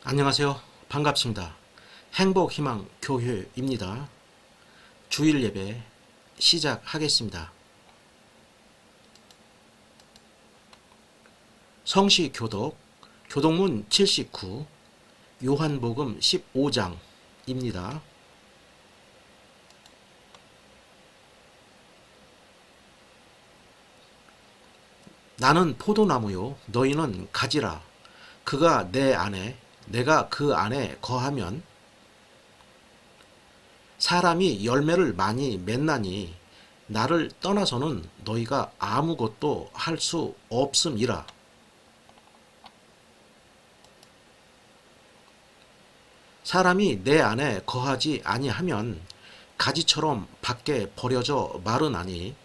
안녕하세요. 반갑습니다. 행복희망교회입니다. 주일 예배 시작하겠습니다. 성시교독, 교독문 79, 요한복음 15장입니다. 나는 포도나무요, 너희는 가지라. 그가 내 안에, 내가 그 안에 거하면 사람이 열매를 많이 맺나니 나를 떠나서는 너희가 아무것도 할 수 없음이라. 사람이 내 안에 거하지 아니하면 가지처럼 밖에 버려져 마르나니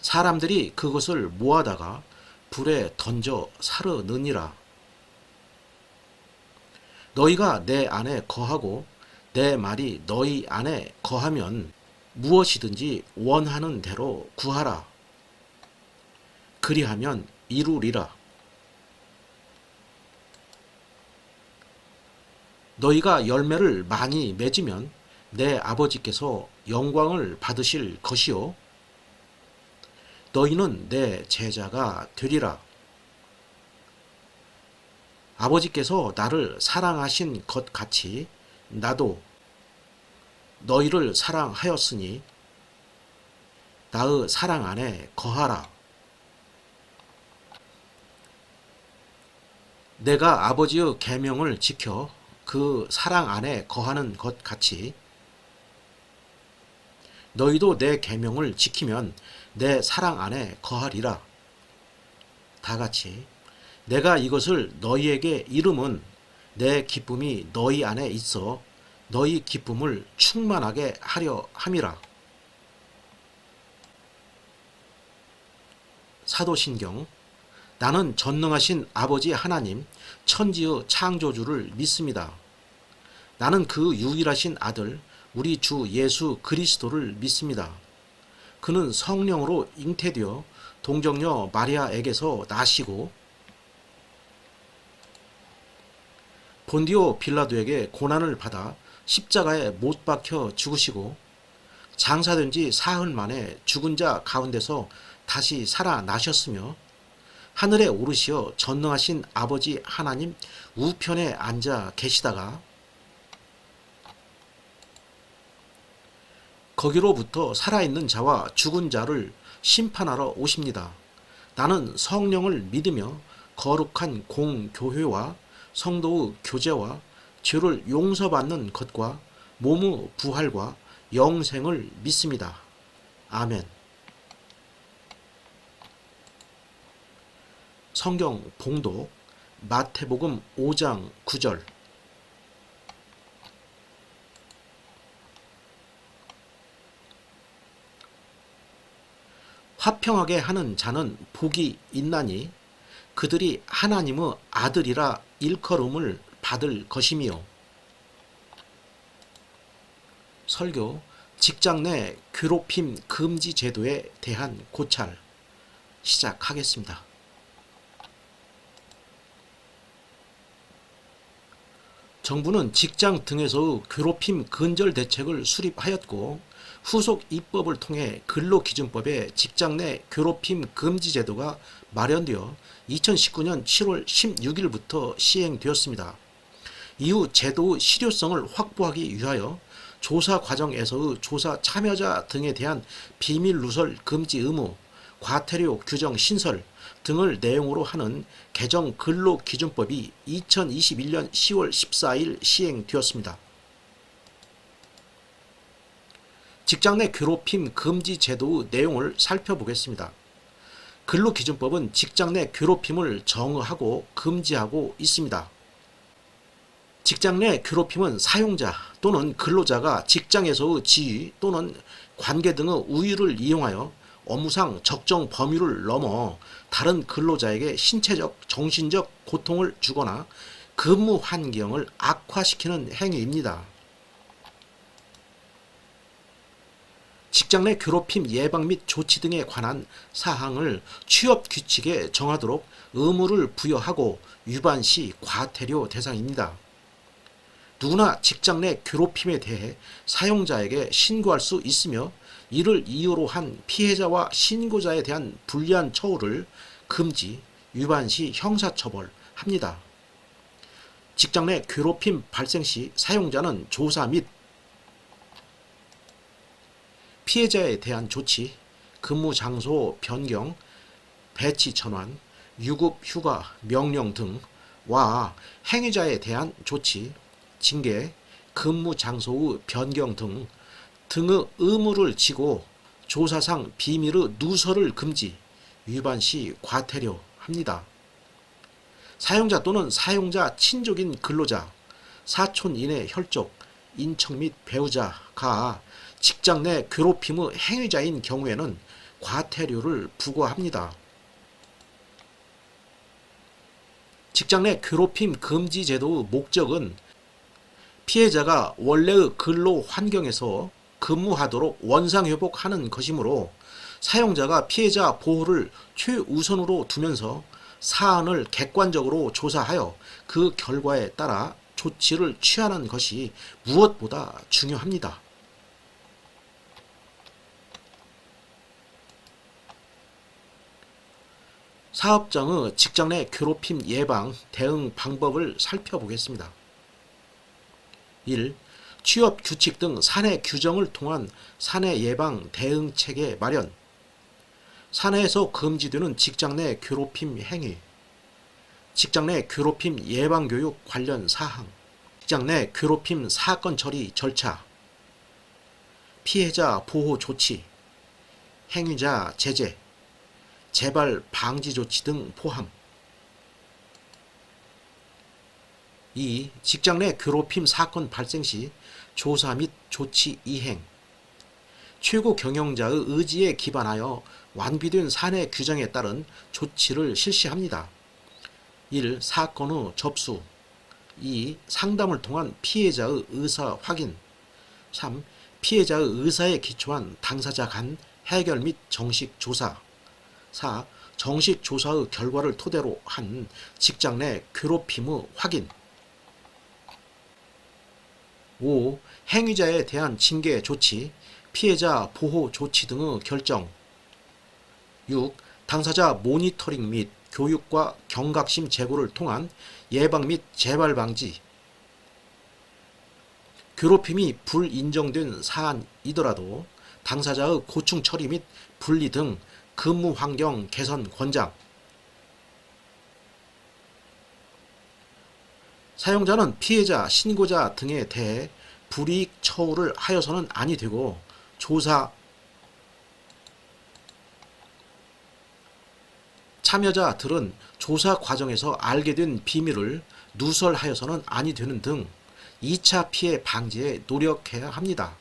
사람들이 그것을 모아다가 불에 던져 사르느니라. 너희가 내 안에 거하고 내 말이 너희 안에 거하면 무엇이든지 원하는 대로 구하라. 그리하면 이루리라. 너희가 열매를 많이 맺으면 내 아버지께서 영광을 받으실 것이요 너희는 내 제자가 되리라. 아버지께서 나를 사랑하신 것 같이 나도 너희를 사랑하였으니 나의 사랑 안에 거하라. 내가 아버지의 계명을 지켜 그 사랑 안에 거하는 것 같이 너희도 내 계명을 지키면 내 사랑 안에 거하리라. 다 같이 내가 이것을 너희에게 이름은 내 기쁨이 너희 안에 있어 너희 기쁨을 충만하게 하려 함이라. 사도신경. 나는 전능하신 아버지 하나님 천지의 창조주를 믿습니다. 나는 그 유일하신 아들 우리 주 예수 그리스도를 믿습니다. 그는 성령으로 잉태되어 동정녀 마리아에게서 나시고 본디오 빌라도에게 고난을 받아 십자가에 못 박혀 죽으시고 장사된 지 사흘 만에 죽은 자 가운데서 다시 살아나셨으며 하늘에 오르시어 전능하신 아버지 하나님 우편에 앉아 계시다가 거기로부터 살아있는 자와 죽은 자를 심판하러 오십니다. 나는 성령을 믿으며 거룩한 공교회와 성도의 교제와 죄를 용서받는 것과 몸의 부활과 영생을 믿습니다. 아멘. 성경 봉독 마태복음 5장 9절. 화평하게 하는 자는 복이 있나니 그들이 하나님의 아들이라 일컬음을 받을 것이미요. 설교 직장 내 괴롭힘 금지 제도에 대한 고찰 시작하겠습니다. 정부는 직장 등에서의 괴롭힘 근절 대책을 수립하였고 후속 입법을 통해 근로기준법에 직장 내 괴롭힘 금지 제도가 마련되어 2019년 7월 16일부터 시행되었습니다. 이후 제도의 실효성을 확보하기 위하여 조사 과정에서의 조사 참여자 등에 대한 비밀 누설 금지 의무, 과태료 규정 신설 등을 내용으로 하는 개정 근로기준법이 2021년 10월 14일 시행되었습니다. 직장 내 괴롭힘 금지 제도의 내용을 살펴보겠습니다. 근로기준법은 직장 내 괴롭힘을 정의하고 금지하고 있습니다. 직장 내 괴롭힘은 사용자 또는 근로자가 직장에서의 지위 또는 관계 등의 우위를 이용하여 업무상 적정 범위를 넘어 다른 근로자에게 신체적, 정신적 고통을 주거나 근무 환경을 악화시키는 행위입니다. 직장 내 괴롭힘 예방 및 조치 등에 관한 사항을 취업 규칙에 정하도록 의무를 부여하고 위반 시 과태료 대상입니다. 누구나 직장 내 괴롭힘에 대해 사용자에게 신고할 수 있으며 이를 이유로 한 피해자와 신고자에 대한 불리한 처우를 금지, 위반 시 형사처벌합니다. 직장 내 괴롭힘 발생 시 사용자는 조사 및 피해자에 대한 조치, 근무 장소 변경, 배치 전환, 유급 휴가 명령 등과 행위자에 대한 조치, 징계, 근무 장소의 변경 등의 의무를 지고 조사상 비밀의 누설을 금지, 위반 시 과태료합니다. 사용자 또는 사용자 친족인 근로자, 사촌 이내 혈족, 인척 및 배우자가 직장 내 괴롭힘의 행위자인 경우에는 과태료를 부과합니다. 직장 내 괴롭힘 금지 제도의 목적은 피해자가 원래의 근로 환경에서 근무하도록 원상회복하는 것이므로 사용자가 피해자 보호를 최우선으로 두면서 사안을 객관적으로 조사하여 그 결과에 따라 조치를 취하는 것이 무엇보다 중요합니다. 사업장의 직장 내 괴롭힘 예방, 대응 방법을 살펴보겠습니다. 1. 취업 규칙 등 사내 규정을 통한 사내 예방 대응 체계 마련. 사내에서 금지되는 직장 내 괴롭힘 행위. 직장 내 괴롭힘 예방 교육 관련 사항. 직장 내 괴롭힘 사건 처리 절차. 피해자 보호 조치. 행위자 제재. 재발 방지 조치 등 포함. 2. 직장 내 괴롭힘 사건 발생 시 조사 및 조치 이행. 최고 경영자의 의지에 기반하여 완비된 사내 규정에 따른 조치를 실시합니다. 1. 사건의 접수. 2. 상담을 통한 피해자의 의사 확인. 3. 피해자의 의사에 기초한 당사자 간 해결 및 정식 조사. 4. 정식 조사의 결과를 토대로 한 직장 내 괴롭힘의 확인. 5. 행위자에 대한 징계 조치, 피해자 보호 조치 등의 결정. 6. 당사자 모니터링 및 교육과 경각심 제고를 통한 예방 및 재발 방지. 괴롭힘이 불인정된 사안이더라도 당사자의 고충 처리 및 분리 등 근무 환경 개선 권장. 사용자는 피해자, 신고자 등에 대해 불이익 처우를 하여서는 아니 되고 조사 참여자들은 조사 과정에서 알게 된 비밀을 누설하여서는 아니 되는 등 2차 피해 방지에 노력해야 합니다.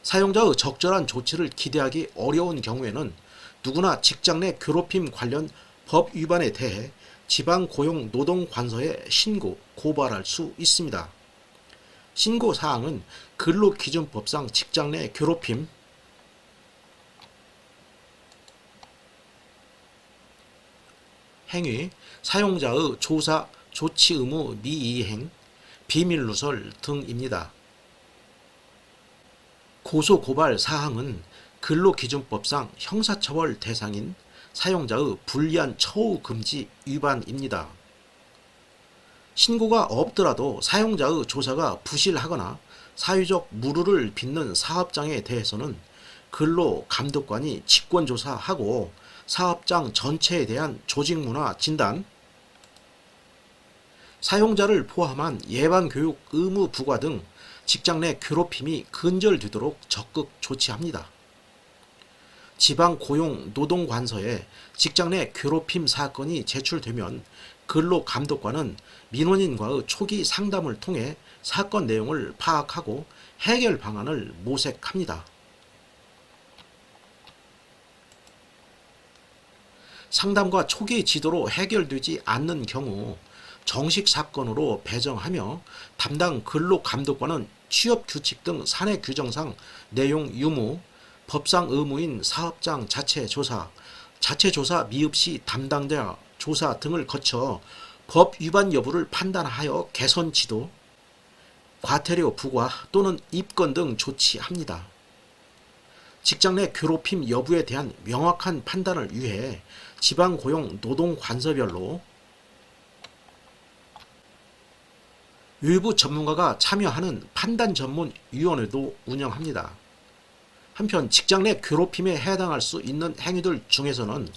사용자의 적절한 조치를 기대하기 어려운 경우에는 누구나 직장 내 괴롭힘 관련 법 위반에 대해 지방고용노동관서에 신고, 고발할 수 있습니다. 신고사항은 근로기준법상 직장 내 괴롭힘, 행위, 사용자의 조사, 조치 의무 미이행, 비밀누설 등입니다. 고소고발 사항은 근로기준법상 형사처벌 대상인 사용자의 불리한 처우 금지 위반입니다. 신고가 없더라도 사용자의 조사가 부실하거나 사회적 물의를 빚는 사업장에 대해서는 근로감독관이 직권조사하고 사업장 전체에 대한 조직문화 진단, 사용자를 포함한 예방교육 의무 부과 등 직장 내 괴롭힘이 근절되도록 적극 조치합니다. 지방고용노동관서에 직장 내 괴롭힘 사건이 제출되면 근로감독관은 민원인과의 초기 상담을 통해 사건 내용을 파악하고 해결 방안을 모색합니다. 상담과 초기 지도로 해결되지 않는 경우 정식 사건으로 배정하며 담당 근로감독관은 취업규칙 등 사내 규정상 내용 유무, 법상 의무인 사업장 자체 조사, 자체 조사 미흡 시 담당자 조사 등을 거쳐 법 위반 여부를 판단하여 개선 지도, 과태료 부과 또는 입건 등 조치합니다. 직장 내 괴롭힘 여부에 대한 명확한 판단을 위해 지방고용 노동관서별로 외부 전문가가 참여하는 판단 전문 위원회도 운영합니다. 한편 직장 내 괴롭힘에 해당할 수 있는 행위들 중에서는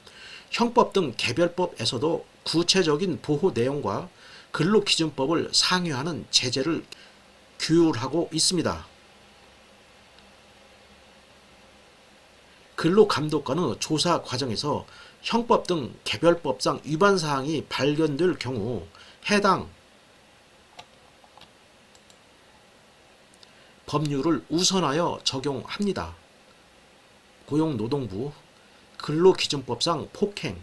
형법 등 개별법에서도 구체적인 보호 내용과 근로기준법을 상회하는 제재를 규율하고 있습니다. 근로감독관의 조사 과정에서 형법 등 개별법상 위반 사항이 발견될 경우 해당 법률을 우선하여 적용합니다. 고용노동부 근로기준법상 폭행,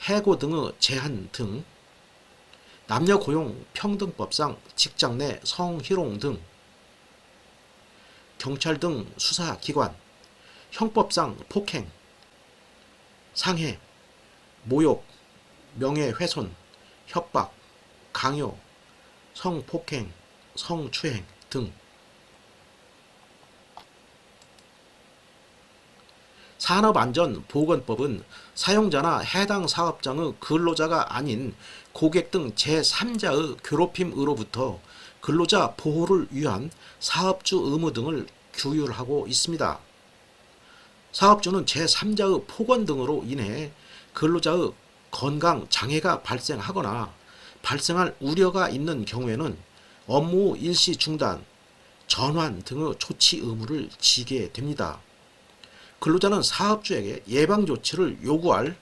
해고 등의 제한 등, 남녀고용평등법상 직장 내 성희롱 등, 경찰 등 수사기관 형법상 폭행, 상해, 모욕, 명예훼손, 협박, 강요, 성폭행, 성추행 등, 산업안전보건법은 사용자나 해당 사업장의 근로자가 아닌 고객 등 제3자의 괴롭힘으로부터 근로자 보호를 위한 사업주 의무 등을 규율하고 있습니다. 사업주는 제3자의 폭언 등으로 인해 근로자의 건강 장애가 발생하거나 발생할 우려가 있는 경우에는 업무 일시 중단, 전환 등의 조치 의무를 지게 됩니다. 근로자는 사업주에게 예방조치를 요구할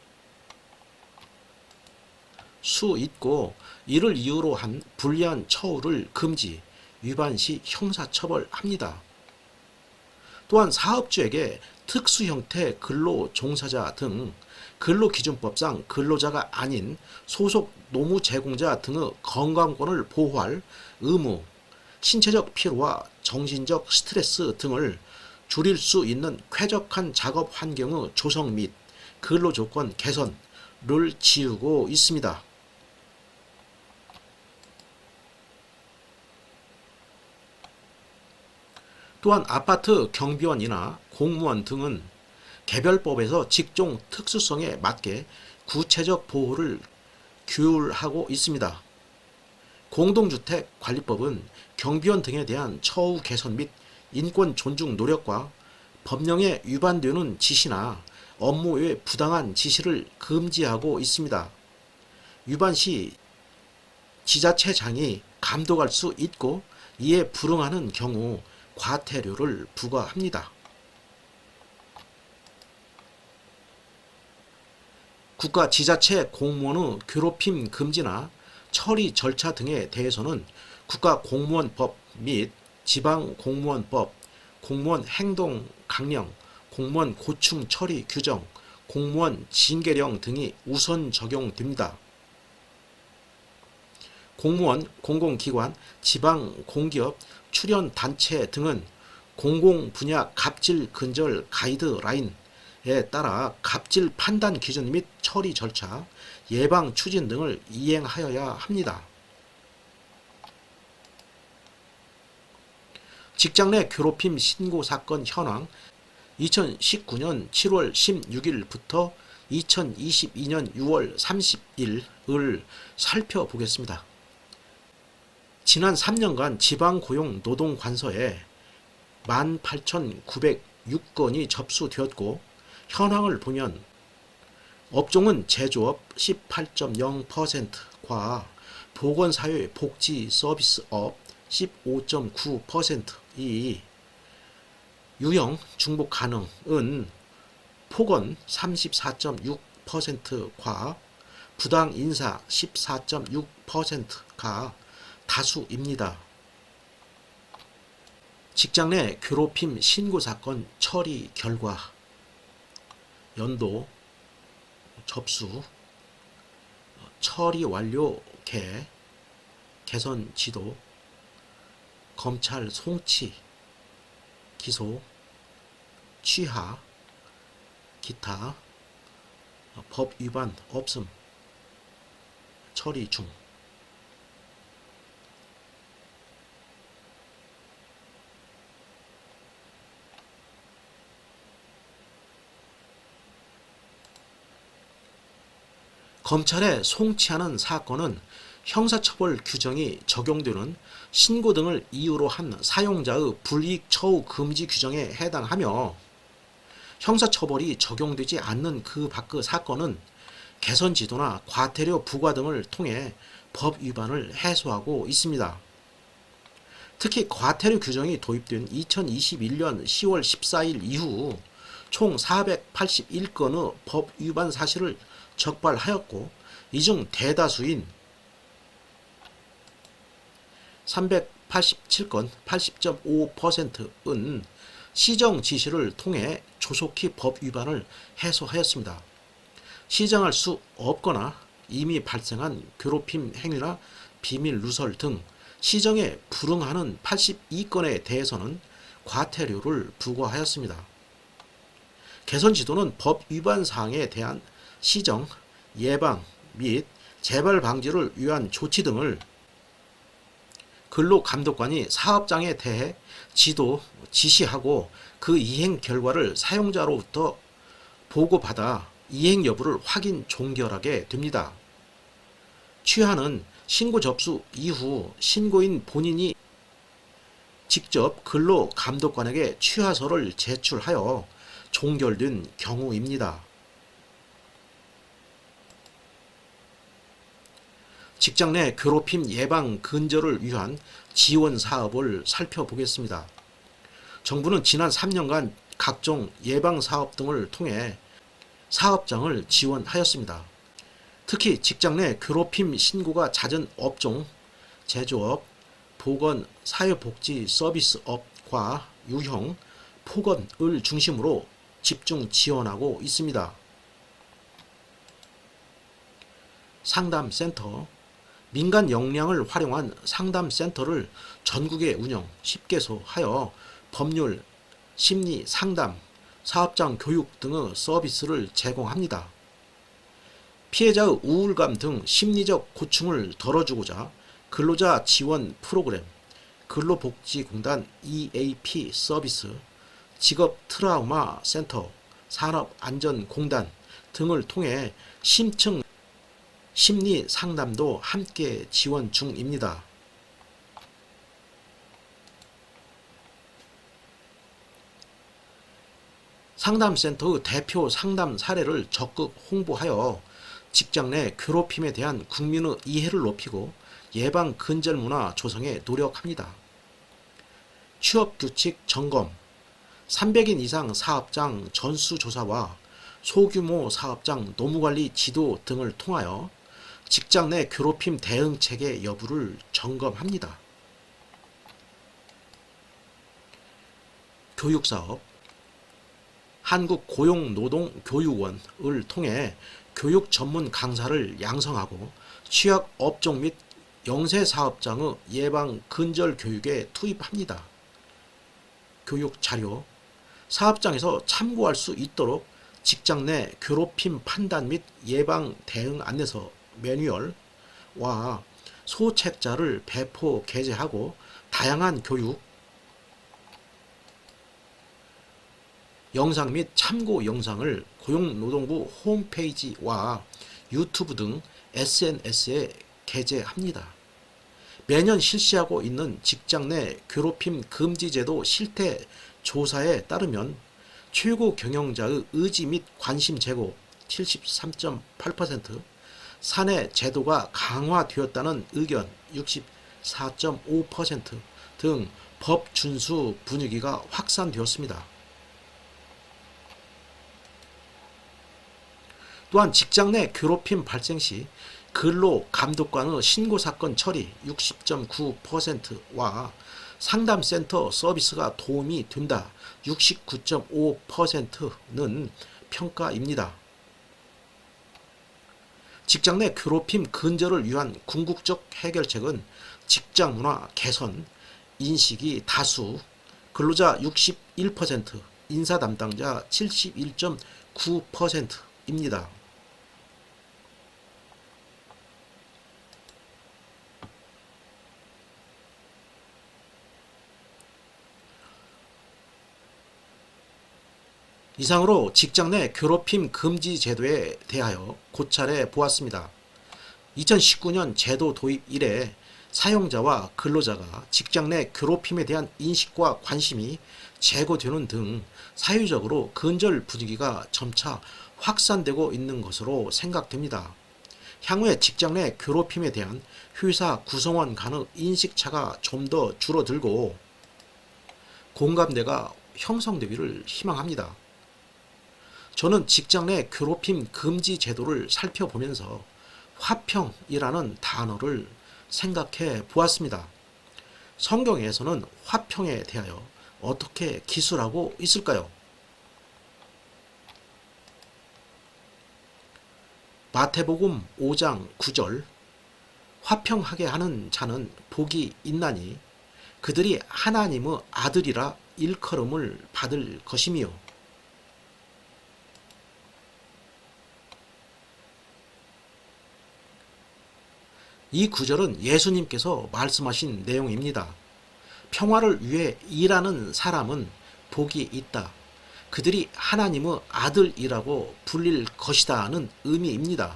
수 있고 이를 이유로 한 불리한 처우를 금지, 위반 시 형사처벌합니다. 또한 사업주에게 특수형태 근로종사자 등 근로기준법상 근로자가 아닌 소속 노무제공자 등의 건강권을 보호할 의무, 신체적 피로와 정신적 스트레스 등을 줄일 수 있는 쾌적한 작업 환경의 조성 및 근로조건 개선을 지우고 있습니다. 또한 아파트 경비원이나 공무원 등은 개별법에서 직종 특수성에 맞게 구체적 보호를 규율하고 있습니다. 공동주택관리법은 경비원 등에 대한 처우 개선 및 인권 존중 노력과 법령에 위반되는 지시나 업무 외 부당한 지시를 금지하고 있습니다. 위반 시 지자체장이 감독할 수 있고 이에 불응하는 경우 과태료를 부과합니다. 국가 지자체 공무원의 괴롭힘 금지나 처리 절차 등에 대해서는 국가공무원법 및 지방공무원법, 공무원 행동 강령, 공무원 고충 처리 규정, 공무원 징계령 등이 우선 적용됩니다. 공무원, 공공기관, 지방공기업, 출연단체 등은 공공분야 갑질 근절 가이드라인에 따라 갑질 판단 기준 및 처리 절차, 예방 추진 등을 이행하여야 합니다. 직장 내 괴롭힘 신고 사건 현황 2019년 7월 16일부터 2022년 6월 30일을 살펴보겠습니다. 지난 3년간 지방고용노동관서에 18,906건이 접수되었고 현황을 보면 업종은 제조업 18.0%과 보건사회복지서비스업 15.9%이 유형 중복 가능은 폭언 34.6%과 부당 인사 14.6%가 다수입니다. 직장 내 괴롭힘 신고 사건 처리 결과 연도 접수 처리 완료 개선 지도 검찰 송치, 기소, 취하, 기타, 법 위반 없음, 처리 중. 검찰에 송치하는 사건은 형사처벌 규정이 적용되는 신고 등을 이유로 한 사용자의 불이익 처우 금지 규정에 해당하며, 형사처벌이 적용되지 않는 그 밖의 사건은 개선지도나 과태료 부과 등을 통해 법 위반을 해소하고 있습니다. 특히 과태료 규정이 도입된 2021년 10월 14일 이후 총 481건의 법 위반 사실을 적발하였고, 이 중 대다수인 387건 80.5%은 시정 지시를 통해 조속히 법 위반을 해소하였습니다. 시정할 수 없거나 이미 발생한 괴롭힘 행위나 비밀 누설 등 시정에 불응하는 82건에 대해서는 과태료를 부과하였습니다. 개선 지도는 법 위반 사항에 대한 시정, 예방 및 재발 방지를 위한 조치 등을 근로감독관이 사업장에 대해 지도, 지시하고 그 이행 결과를 사용자로부터 보고받아 이행 여부를 확인 종결하게 됩니다. 취하는 신고 접수 이후 신고인 본인이 직접 근로감독관에게 취하서를 제출하여 종결된 경우입니다. 직장 내 괴롭힘 예방 근절을 위한 지원 사업을 살펴보겠습니다. 정부는 지난 3년간 각종 예방 사업 등을 통해 사업장을 지원하였습니다. 특히 직장 내 괴롭힘 신고가 잦은 업종, 제조업, 보건, 사회복지 서비스업과 유형, 폭언을 중심으로 집중 지원하고 있습니다. 상담센터, 민간 역량을 활용한 상담센터를 전국에 운영 10개소 하여 법률, 심리 상담, 사업장 교육 등의 서비스를 제공합니다. 피해자의 우울감 등 심리적 고충을 덜어주고자 근로자 지원 프로그램, 근로복지공단 EAP 서비스, 직업 트라우마 센터, 산업안전공단 등을 통해 심층 심리 상담도 함께 지원 중입니다. 상담센터의 대표 상담 사례를 적극 홍보하여 직장 내 괴롭힘에 대한 국민의 이해를 높이고 예방 근절 문화 조성에 노력합니다. 취업규칙 점검, 300인 이상 사업장 전수조사와 소규모 사업장 노무관리 지도 등을 통하여 직장 내 괴롭힘 대응 체계 여부를 점검합니다. 교육사업, 한국고용노동교육원을 통해 교육 전문 강사를 양성하고 취약 업종 및 영세 사업장의 예방 근절 교육에 투입합니다. 교육 자료, 사업장에서 참고할 수 있도록 직장 내 괴롭힘 판단 및 예방 대응 안내서 매뉴얼과 소책자를 배포 게재하고 다양한 교육, 영상 및 참고 영상을 고용노동부 홈페이지와 유튜브 등 SNS에 게재합니다. 매년 실시하고 있는 직장 내 괴롭힘 금지제도 실태 조사에 따르면 최고 경영자의 의지 및 관심 제고 73.8%, 사내 제도가 강화되었다는 의견 64.5% 등 법 준수 분위기가 확산되었습니다. 또한 직장 내 괴롭힘 발생 시 근로감독관의 신고사건 처리 60.9%와 상담센터 서비스가 도움이 된다 69.5%는 평가입니다. 직장 내 괴롭힘 근절을 위한 궁극적 해결책은 직장 문화 개선, 인식이 다수, 근로자 61%, 인사 담당자 71.9%입니다. 이상으로 직장 내 괴롭힘 금지 제도에 대하여 고찰해 보았습니다. 2019년 제도 도입 이래 사용자와 근로자가 직장 내 괴롭힘에 대한 인식과 관심이 제고되는 등 사회적으로 근절 분위기가 점차 확산되고 있는 것으로 생각됩니다. 향후에 직장 내 괴롭힘에 대한 회사 구성원 간의 인식차가 좀 더 줄어들고 공감대가 형성되기를 희망합니다. 저는 직장 내 괴롭힘 금지 제도를 살펴보면서 화평이라는 단어를 생각해 보았습니다. 성경에서는 화평에 대하여 어떻게 기술하고 있을까요? 마태복음 5장 9절 화평하게 하는 자는 복이 있나니 그들이 하나님의 아들이라 일컬음을 받을 것이며 이 구절은 예수님께서 말씀하신 내용입니다. 평화를 위해 일하는 사람은 복이 있다. 그들이 하나님의 아들이라고 불릴 것이다는 의미입니다.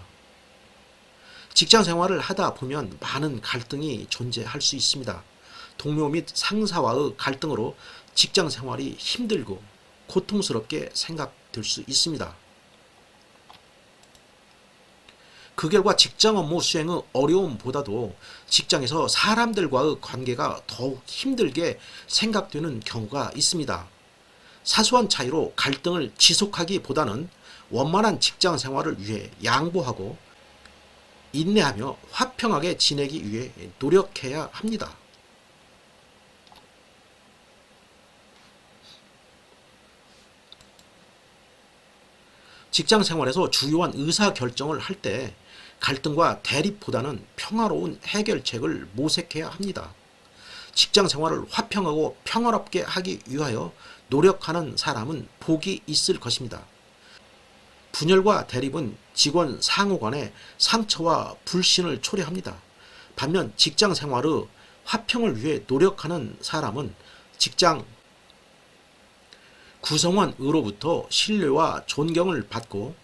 직장 생활을 하다 보면 많은 갈등이 존재할 수 있습니다. 동료 및 상사와의 갈등으로 직장 생활이 힘들고 고통스럽게 생각될 수 있습니다. 그 결과 직장 업무 수행의 어려움보다도 직장에서 사람들과의 관계가 더욱 힘들게 생각되는 경우가 있습니다. 사소한 차이로 갈등을 지속하기보다는 원만한 직장 생활을 위해 양보하고 인내하며 화평하게 지내기 위해 노력해야 합니다. 직장 생활에서 주요한 의사결정을 할 때 갈등과 대립보다는 평화로운 해결책을 모색해야 합니다. 직장 생활을 화평하고 평화롭게 하기 위하여 노력하는 사람은 복이 있을 것입니다. 분열과 대립은 직원 상호 간의 상처와 불신을 초래합니다. 반면 직장 생활의 화평을 위해 노력하는 사람은 직장 구성원으로부터 신뢰와 존경을 받고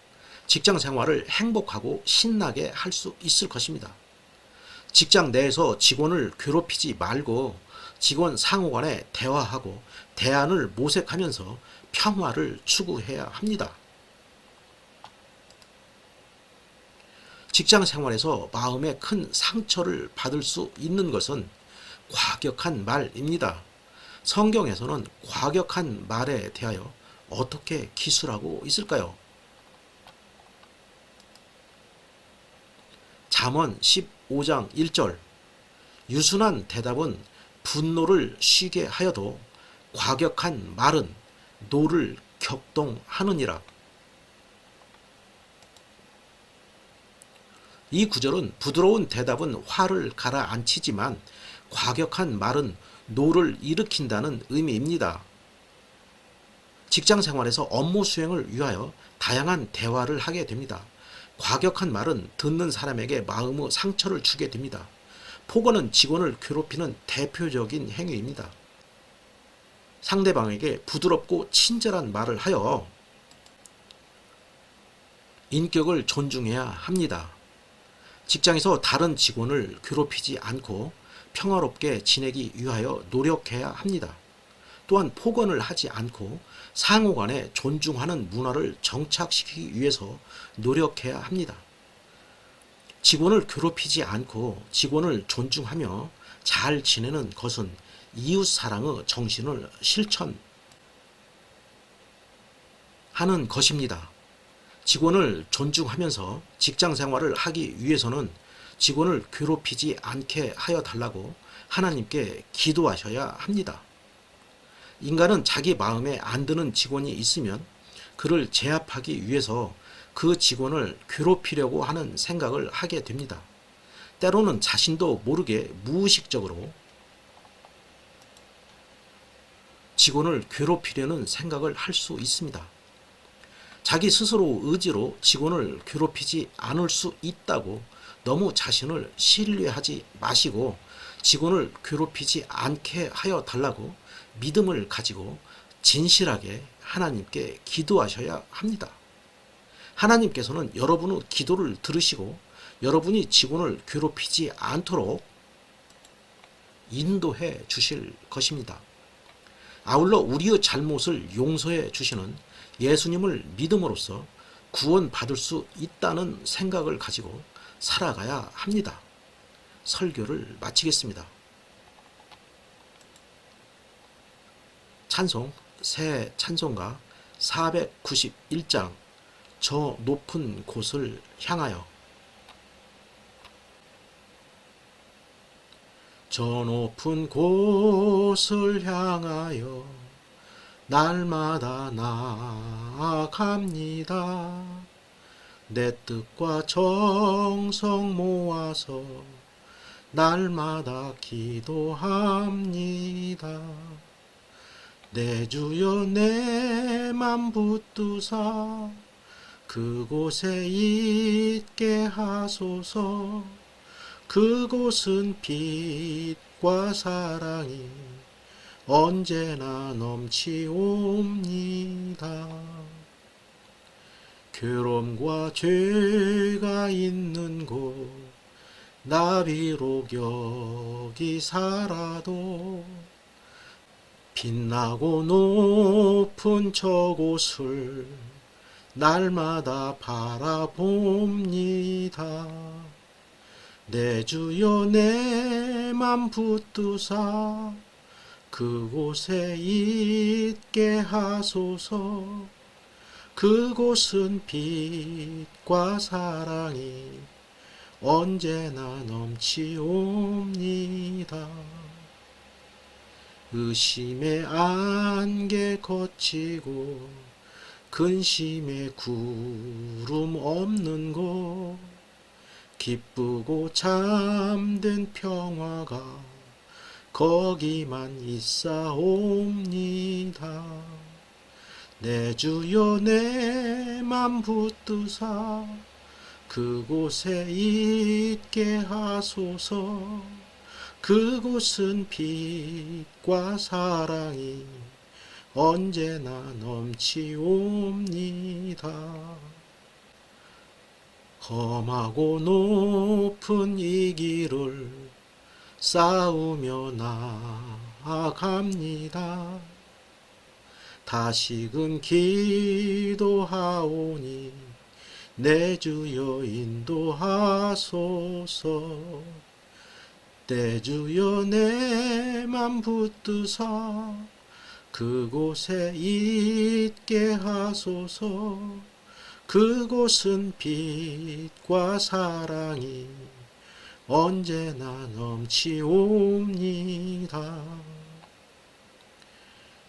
직장 생활을 행복하고 신나게 할 수 있을 것입니다. 직장 내에서 직원을 괴롭히지 말고 직원 상호 간에 대화하고 대안을 모색하면서 평화를 추구해야 합니다. 직장 생활에서 마음에 큰 상처를 받을 수 있는 것은 과격한 말입니다. 성경에서는 과격한 말에 대하여 어떻게 기술하고 있을까요? 잠언 15장 1절 유순한 대답은 분노를 쉬게 하여도 과격한 말은 노를 격동하느니라. 이 구절은 부드러운 대답은 화를 가라앉히지만 과격한 말은 노를 일으킨다는 의미입니다. 직장 생활에서 업무 수행을 위하여 다양한 대화를 하게 됩니다. 과격한 말은 듣는 사람에게 마음의 상처를 주게 됩니다. 폭언은 직원을 괴롭히는 대표적인 행위입니다. 상대방에게 부드럽고 친절한 말을 하여 인격을 존중해야 합니다. 직장에서 다른 직원을 괴롭히지 않고 평화롭게 지내기 위하여 노력해야 합니다. 또한 폭언을 하지 않고 상호 간에 존중하는 문화를 정착시키기 위해서 노력해야 합니다. 직원을 괴롭히지 않고 직원을 존중하며 잘 지내는 것은 이웃사랑의 정신을 실천하는 것입니다. 직원을 존중하면서 직장 생활을 하기 위해서는 직원을 괴롭히지 않게 하여 달라고 하나님께 기도하셔야 합니다. 인간은 자기 마음에 안 드는 직원이 있으면 그를 제압하기 위해서 그 직원을 괴롭히려고 하는 생각을 하게 됩니다. 때로는 자신도 모르게 무의식적으로 직원을 괴롭히려는 생각을 할 수 있습니다. 자기 스스로 의지로 직원을 괴롭히지 않을 수 있다고 너무 자신을 신뢰하지 마시고 직원을 괴롭히지 않게 하여 달라고 믿음을 가지고 진실하게 하나님께 기도하셔야 합니다. 하나님께서는 여러분의 기도를 들으시고 여러분이 직원을 괴롭히지 않도록 인도해 주실 것입니다. 아울러 우리의 잘못을 용서해 주시는 예수님을 믿음으로써 구원받을 수 있다는 생각을 가지고 살아가야 합니다. 설교를 마치겠습니다. 찬송 새 찬송가 491장 저 높은 곳을 향하여. 저 높은 곳을 향하여 날마다 나아갑니다. 내 뜻과 정성 모아서 날마다 기도합니다. 내 주여 내 맘 붙드사 그곳에 있게 하소서. 그곳은 빛과 사랑이 언제나 넘치옵니다. 괴로움과 죄가 있는 곳 나 비록 여기 살아도 빛나고 높은 저곳을 날마다 바라봅니다. 내 주여 내 맘 붙드사 그곳에 있게 하소서. 그곳은 빛과 사랑이 언제나 넘치옵니다. 의심의 안개 거치고 근심의 구름 없는 곳 기쁘고 참된 평화가 거기만 있사옵니다. 내 주여 내 맘 붙드사 그곳에 있게 하소서. 그곳은 빛과 사랑이 언제나 넘치옵니다. 험하고 높은 이 길을 싸우며 나아갑니다. 다시금 기도하오니 내 주여 인도하소서. 내 주여 내 맘 붙드사 그곳에 있게 하소서. 그곳은 빛과 사랑이 언제나 넘치옵니다.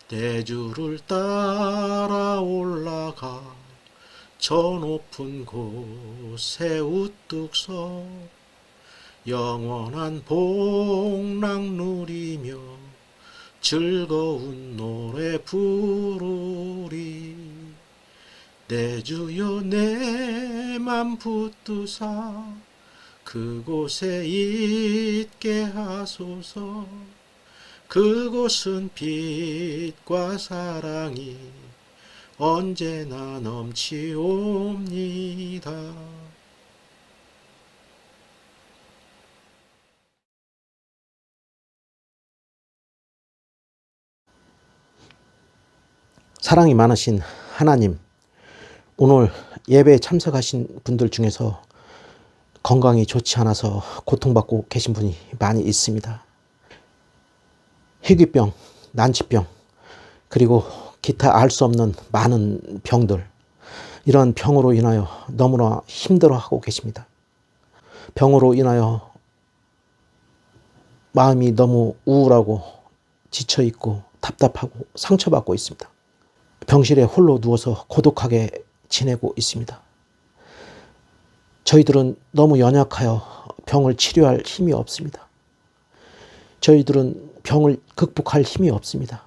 내 주를 따라 올라가 저 높은 곳에 우뚝 서 영원한 복락 누리며 즐거운 노래 부르리. 내 주여 내 맘 붙드사 그곳에 있게 하소서. 그곳은 빛과 사랑이 언제나 넘치옵니다. 사랑이 많으신 하나님, 오늘 예배에 참석하신 분들 중에서 건강이 좋지 않아서 고통받고 계신 분이 많이 있습니다. 희귀병, 난치병, 그리고 기타 알 수 없는 많은 병들, 이런 병으로 인하여 너무나 힘들어하고 계십니다. 병으로 인하여 마음이 너무 우울하고 지쳐있고 답답하고 상처받고 있습니다. 병실에 홀로 누워서 고독하게 지내고 있습니다. 저희들은 너무 연약하여 병을 치료할 힘이 없습니다. 저희들은 병을 극복할 힘이 없습니다.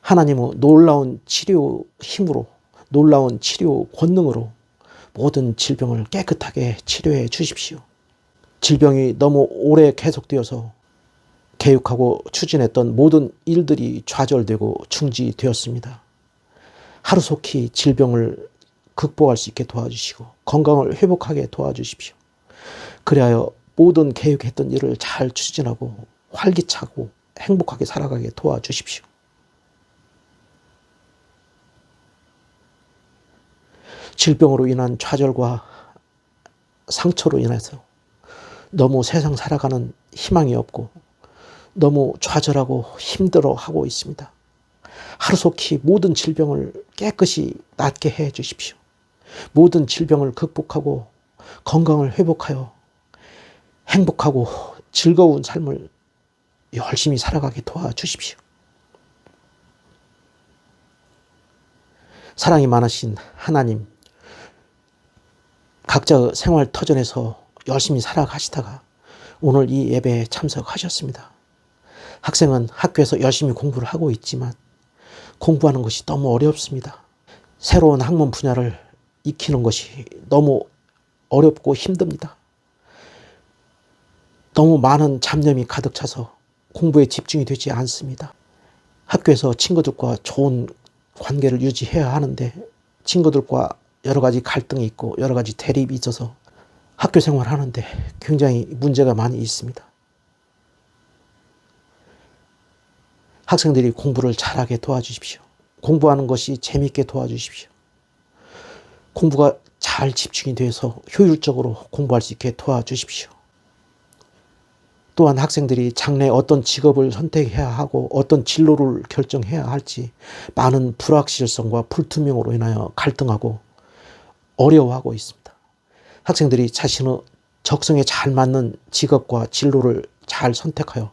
하나님은 놀라운 치료 힘으로, 놀라운 치료 권능으로 모든 질병을 깨끗하게 치료해 주십시오. 질병이 너무 오래 계속되어서 계획하고 추진했던 모든 일들이 좌절되고 중지되었습니다. 하루속히 질병을 극복할 수 있게 도와주시고 건강을 회복하게 도와주십시오. 그리하여 모든 계획했던 일을 잘 추진하고 활기차고 행복하게 살아가게 도와주십시오. 질병으로 인한 좌절과 상처로 인해서 너무 세상 살아가는 희망이 없고 너무 좌절하고 힘들어하고 있습니다. 하루속히 모든 질병을 깨끗이 낫게 해 주십시오. 모든 질병을 극복하고 건강을 회복하여 행복하고 즐거운 삶을 열심히 살아가게 도와주십시오. 사랑이 많으신 하나님, 각자의 생활 터전에서 열심히 살아가시다가 오늘 이 예배에 참석하셨습니다. 학생은 학교에서 열심히 공부를 하고 있지만 공부하는 것이 너무 어렵습니다. 새로운 학문 분야를 익히는 것이 너무 어렵고 힘듭니다. 너무 많은 잡념이 가득 차서 공부에 집중이 되지 않습니다. 학교에서 친구들과 좋은 관계를 유지해야 하는데 친구들과 여러 가지 갈등이 있고 여러 가지 대립이 있어서 학교 생활을 하는데 굉장히 문제가 많이 있습니다. 학생들이 공부를 잘하게 도와주십시오. 공부하는 것이 재미있게 도와주십시오. 공부가 잘 집중이 돼서 효율적으로 공부할 수 있게 도와주십시오. 또한 학생들이 장래 어떤 직업을 선택해야 하고 어떤 진로를 결정해야 할지 많은 불확실성과 불투명으로 인하여 갈등하고 어려워하고 있습니다. 학생들이 자신의 적성에 잘 맞는 직업과 진로를 잘 선택하여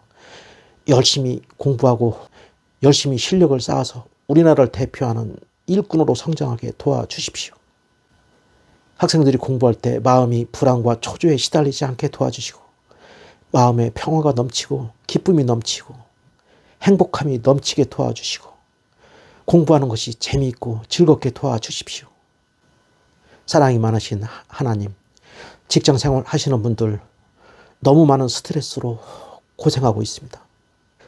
열심히 공부하고 열심히 실력을 쌓아서 우리나라를 대표하는 일꾼으로 성장하게 도와주십시오. 학생들이 공부할 때 마음이 불안과 초조에 시달리지 않게 도와주시고 마음에 평화가 넘치고 기쁨이 넘치고 행복함이 넘치게 도와주시고 공부하는 것이 재미있고 즐겁게 도와주십시오. 사랑이 많으신 하나님, 직장생활 하시는 분들 너무 많은 스트레스로 고생하고 있습니다.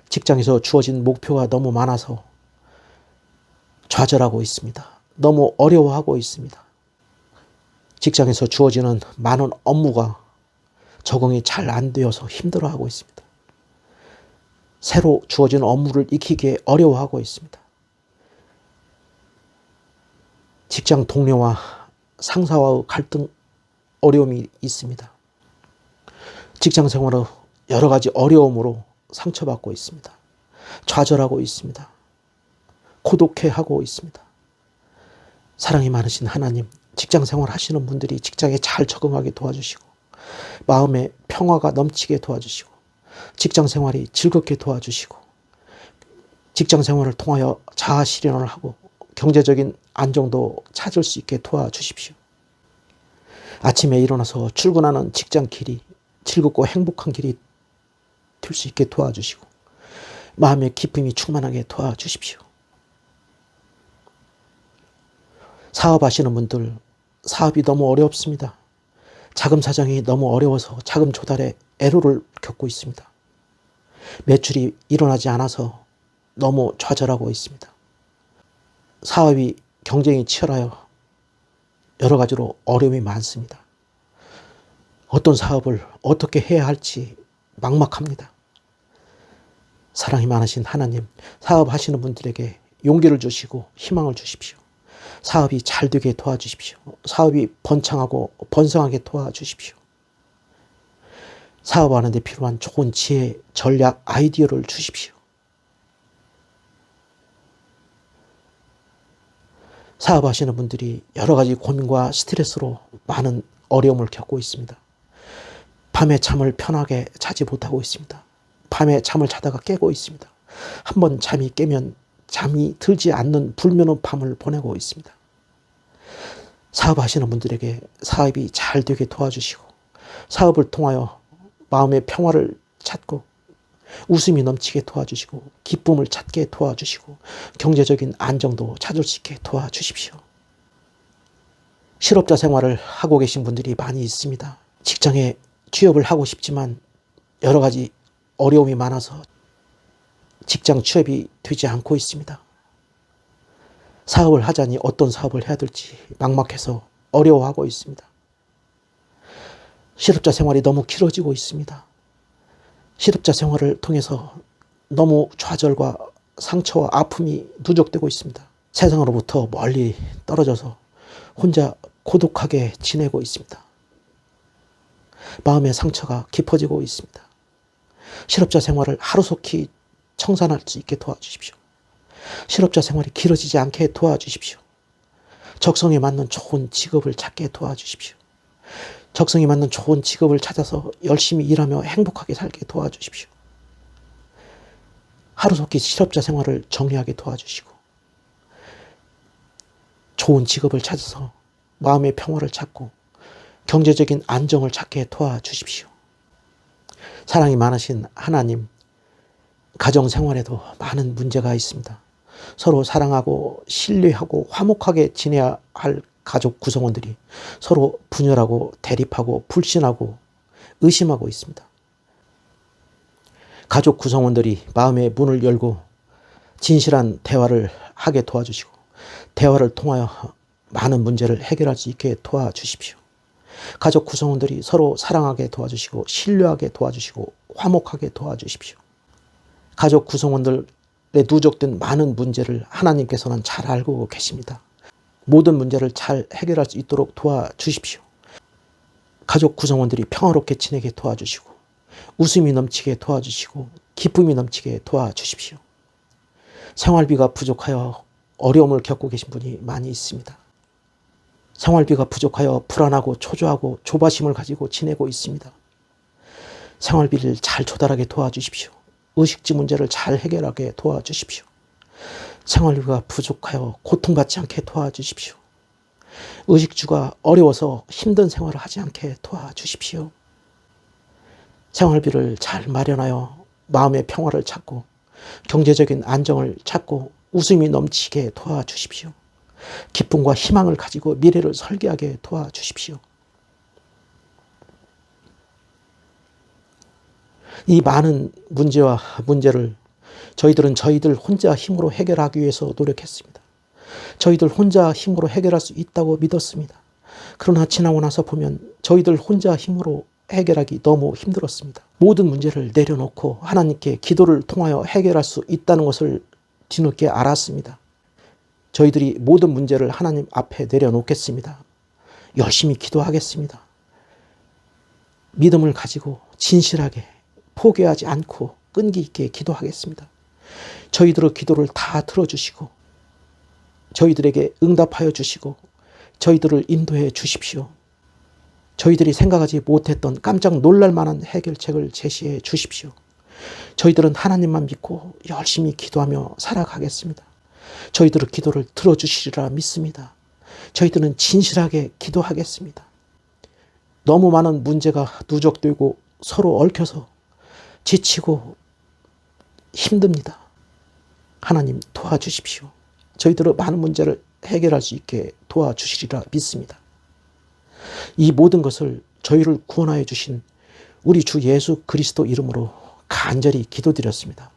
직장에서 주어진 목표가 너무 많아서 좌절하고 있습니다. 너무 어려워하고 있습니다. 직장에서 주어지는 많은 업무가 적응이 잘 안 되어서 힘들어하고 있습니다. 새로 주어진 업무를 익히기에 어려워하고 있습니다. 직장 동료와 상사와의 갈등, 어려움이 있습니다. 직장 생활의 여러 가지 어려움으로 상처받고 있습니다. 좌절하고 있습니다. 고독해하고 있습니다. 사랑이 많으신 하나님, 직장 생활 하시는 분들이 직장에 잘 적응하게 도와주시고 마음에 평화가 넘치게 도와주시고 직장 생활이 즐겁게 도와주시고 직장 생활을 통하여 자아 실현을 하고 경제적인 안정도 찾을 수 있게 도와주십시오. 아침에 일어나서 출근하는 직장 길이 즐겁고 행복한 길이 될 수 있게 도와주시고 마음의 기쁨이 충만하게 도와주십시오. 사업하시는 분들 사업이 너무 어렵습니다. 자금 사정이 너무 어려워서 자금 조달에 애로를 겪고 있습니다. 매출이 일어나지 않아서 너무 좌절하고 있습니다. 사업이 경쟁이 치열하여 여러 가지로 어려움이 많습니다. 어떤 사업을 어떻게 해야 할지 막막합니다. 사랑이 많으신 하나님, 사업하시는 분들에게 용기를 주시고 희망을 주십시오. 사업이 잘 되게 도와주십시오. 사업이 번창하고 번성하게 도와주십시오. 사업하는 데 필요한 좋은 지혜, 전략, 아이디어를 주십시오. 사업하시는 분들이 여러 가지 고민과 스트레스로 많은 어려움을 겪고 있습니다. 밤에 잠을 편하게 자지 못하고 있습니다. 밤에 잠을 자다가 깨고 있습니다. 한번 잠이 깨면 잠이 들지 않는 불면의 밤을 보내고 있습니다. 사업하시는 분들에게 사업이 잘 되게 도와주시고 사업을 통하여 마음의 평화를 찾고 웃음이 넘치게 도와주시고 기쁨을 찾게 도와주시고 경제적인 안정도 찾을 수 있게 도와주십시오. 실업자 생활을 하고 계신 분들이 많이 있습니다. 직장에 취업을 하고 싶지만 여러 가지 어려움이 많아서 직장 취업이 되지 않고 있습니다. 사업을 하자니 어떤 사업을 해야 될지 막막해서 어려워하고 있습니다. 실업자 생활이 너무 길어지고 있습니다. 실업자 생활을 통해서 너무 좌절과 상처와 아픔이 누적되고 있습니다. 세상으로부터 멀리 떨어져서 혼자 고독하게 지내고 있습니다. 마음의 상처가 깊어지고 있습니다. 실업자 생활을 하루속히 청산할 수 있게 도와주십시오. 실업자 생활이 길어지지 않게 도와주십시오. 적성에 맞는 좋은 직업을 찾게 도와주십시오. 적성에 맞는 좋은 직업을 찾아서 열심히 일하며 행복하게 살게 도와주십시오. 하루속히 실업자 생활을 정리하게 도와주시고 좋은 직업을 찾아서 마음의 평화를 찾고 경제적인 안정을 찾게 도와주십시오. 사랑이 많으신 하나님, 가정생활에도 많은 문제가 있습니다. 서로 사랑하고 신뢰하고 화목하게 지내야 할 가족 구성원들이 서로 분열하고 대립하고 불신하고 의심하고 있습니다. 가족 구성원들이 마음의 문을 열고 진실한 대화를 하게 도와주시고 대화를 통하여 많은 문제를 해결할 수 있게 도와주십시오. 가족 구성원들이 서로 사랑하게 도와주시고 신뢰하게 도와주시고 화목하게 도와주십시오. 가족 구성원들의 누적된 많은 문제를 하나님께서는 잘 알고 계십니다. 모든 문제를 잘 해결할 수 있도록 도와주십시오. 가족 구성원들이 평화롭게 지내게 도와주시고 웃음이 넘치게 도와주시고 기쁨이 넘치게 도와주십시오. 생활비가 부족하여 어려움을 겪고 계신 분이 많이 있습니다. 생활비가 부족하여 불안하고 초조하고 조바심을 가지고 지내고 있습니다. 생활비를 잘 조달하게 도와주십시오. 의식주 문제를 잘 해결하게 도와주십시오. 생활비가 부족하여 고통받지 않게 도와주십시오. 의식주가 어려워서 힘든 생활을 하지 않게 도와주십시오. 생활비를 잘 마련하여 마음의 평화를 찾고 경제적인 안정을 찾고 웃음이 넘치게 도와주십시오. 기쁨과 희망을 가지고 미래를 설계하게 도와주십시오. 이 많은 문제를 저희들은 저희들 혼자 힘으로 해결하기 위해서 노력했습니다. 저희들 혼자 힘으로 해결할 수 있다고 믿었습니다. 그러나 지나고 나서 보면 저희들 혼자 힘으로 해결하기 너무 힘들었습니다. 모든 문제를 내려놓고 하나님께 기도를 통하여 해결할 수 있다는 것을 뒤늦게 알았습니다. 저희들이 모든 문제를 하나님 앞에 내려놓겠습니다. 열심히 기도하겠습니다. 믿음을 가지고 진실하게 포기하지 않고 끈기 있게 기도하겠습니다. 저희들의 기도를 다 들어주시고 저희들에게 응답하여 주시고 저희들을 인도해 주십시오. 저희들이 생각하지 못했던 깜짝 놀랄 만한 해결책을 제시해 주십시오. 저희들은 하나님만 믿고 열심히 기도하며 살아가겠습니다. 저희들의 기도를 들어주시리라 믿습니다. 저희들은 진실하게 기도하겠습니다. 너무 많은 문제가 누적되고 서로 얽혀서 지치고 힘듭니다. 하나님 도와주십시오. 저희들의 많은 문제를 해결할 수 있게 도와주시리라 믿습니다. 이 모든 것을 저희를 구원하여 주신 우리 주 예수 그리스도 이름으로 간절히 기도드렸습니다.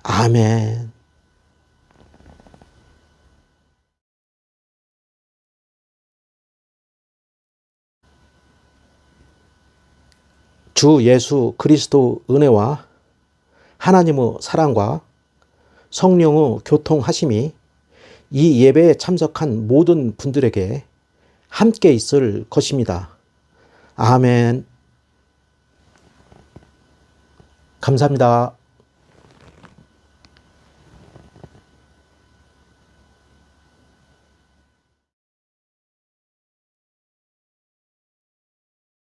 아멘. 주 예수 그리스도 은혜와 하나님의 사랑과 성령의 교통하심이 이 예배에 참석한 모든 분들에게 함께 있을 것입니다. 아멘. 감사합니다.